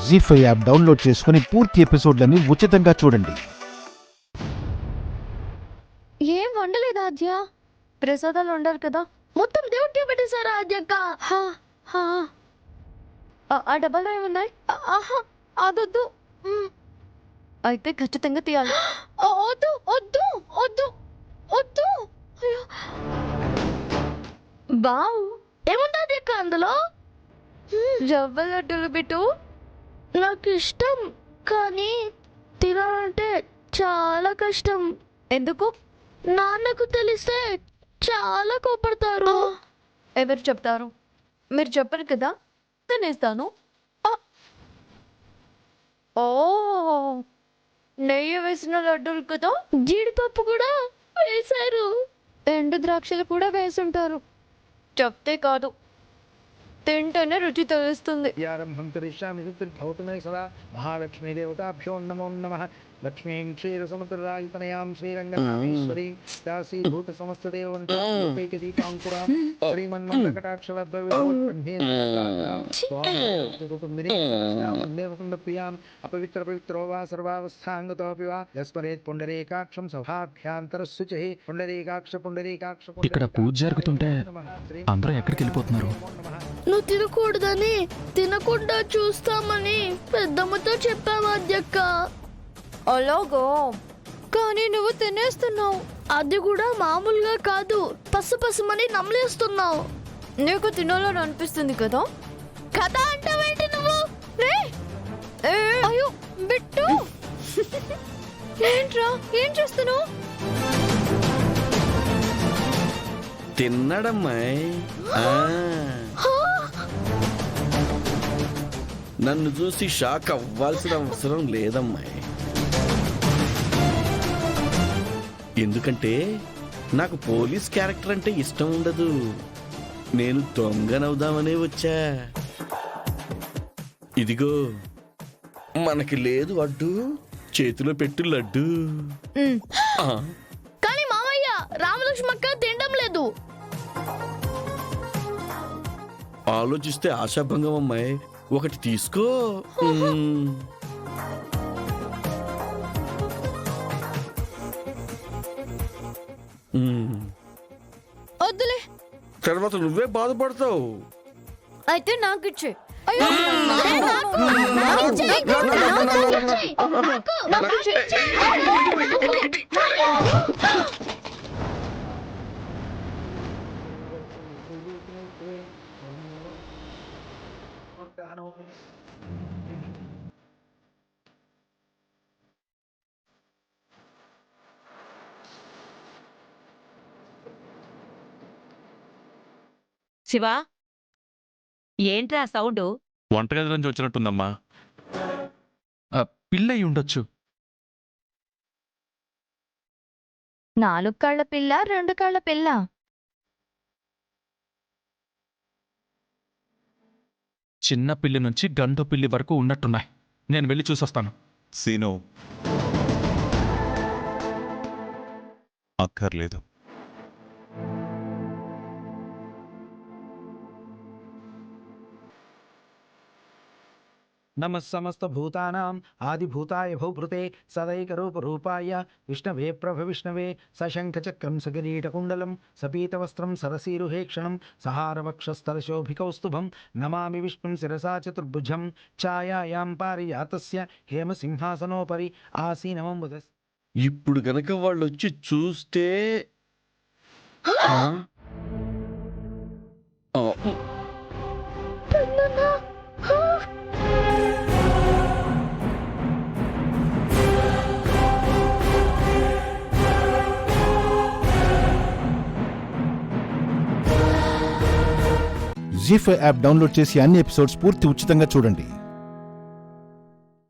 జీ5 app download చేసుకుని పూర్తి ఎపిసోడ్లని ఉచితంగా చూడండి. ఏం వండలేదు ఆద్య. ప్రసాదాలు వండాలి కదా, మొత్తం దేవుడికి పెట్టేశారా ఆద్యక్క? ఆ డబ్బాలో ఏమున్నాయి? అదొద్దు. అయితే ఖచ్చితంగా తీయాలి. వద్దు వద్దు వద్దు వద్దు. బావు ఏముంది ఆద్యక్క అందులో? రవ్వ లడ్డూలు బిట్టు. నాకు ఇష్టం, కానీ తినాలంటే చాలా కష్టం. ఎందుకు? నాన్నకు తెలిస్తే చాలా కోపడతారు. ఎవరు చెప్తారు? మీరు చెప్పరు కదా, తినేస్తాను. ఓ, నెయ్యి వేసిన లడ్డూలు కదా. జీడిపప్పు కూడా వేశారు, ఎండు ద్రాక్షలు కూడా వేసుంటారు. చెప్తే కాదు, తింటేనే రుచి తెలుస్తుంది. మహాలక్ష్మీ దేవతాభ్యో నమో నమః. లక్ష్మీం క్షీరసముద్రరాజతనయాం శ్రీరంగనాథేశ్వరీ దాసీభూత సమస్తదేవంతేకదీపాంకురాం శ్రీమన్మండకటాక్షలబ్ధవిభూతిం అపవిత్ర పవిత్రో వా సర్వావస్థాంగతోపి వా యస్మరేత్ పుండరీకాక్షం సభాభ్యాంతరశుచిః. పుండరీకాక్ష పుండరీకాక్ష. ఇక్కడ పూజ జరుగుతుంటే అందరూ ఎక్కడికి వెళ్ళిపోతున్నారు? నువ్వు తినకూడదని, తినకుండా చూస్తామని పెద్దమ్మతో చెప్పావా అధ్యక్క? అలాగో, కానీ నువ్వు తినేస్తున్నావు. అది కూడా మామూలుగా కాదు, పసుపసుమని నమ్మలేస్తున్నావు. నీకు తినాలని అనిపిస్తుంది కదా. కదా అంటావేంటి నువ్వు? అయ్యో బిట్టు. ఏంట్రా, ఏం చేస్తున్నావు? తిన్నడమ్మాయి. నన్ను చూసి షాక్ అవ్వాల్సిన అవసరం లేదమ్మాయి, ఎందుకంటే నాకు పోలీస్ క్యారెక్టర్ అంటే ఇష్టం ఉండదు. నేను దొంగనవుదామనే వచ్చా. ఇదిగో మనకి లేదు అడ్డు, చేతిలో పెట్టు లడ్డు. కానీ మామయ్య, రామలక్ష్మక్క తినడం లేదు. ఆలోచిస్తే ఆశాభంగం అమ్మాయి, ఒకటి తీసుకో. వద్దులే, తర్వాత నువ్వే బాధపడతావు. అయితే నాకు ఇచ్చే. శివా, ఏంట్రా సౌండ్? వంటగది నుంచి వచ్చినట్టుందమ్మా. పిల్లయి ఉండొచ్చు. 4 కాళ్ళ పిల్ల, 2 కాళ్ళ పిల్ల. చిన్న పిల్లి నుంచి గండు పిల్లి వరకు ఉన్నట్టున్నాయి. నేను వెళ్ళి చూసొస్తాను. సీను, అక్కర్లేదు. నమః సమస్త భూతానాం ఆదిభూతాయ భూభృతే సదైకరూపరూపాయ విష్ణవే ప్రభవిష్ణవే సశంఖచక్రం సకిరీటకుండలం సపీతవస్త్రం సరసీరుహేక్షణం సహారవక్షస్థలశోభికౌస్తుభం నమామి విష్ణుం శిరసా చతుర్భుజం ఛాయాయాం పారిజాతస్య హేమసింహాసనోపరి ఆసీనమం. ఇప్పుడు గనక వాళ్ళు వచ్చి చూస్తే జీ5 యాప్ డౌన్లోడ్ చేసి అన్ని ఎపిసోడ్స్ పూర్తి ఉచితంగా చూడండి.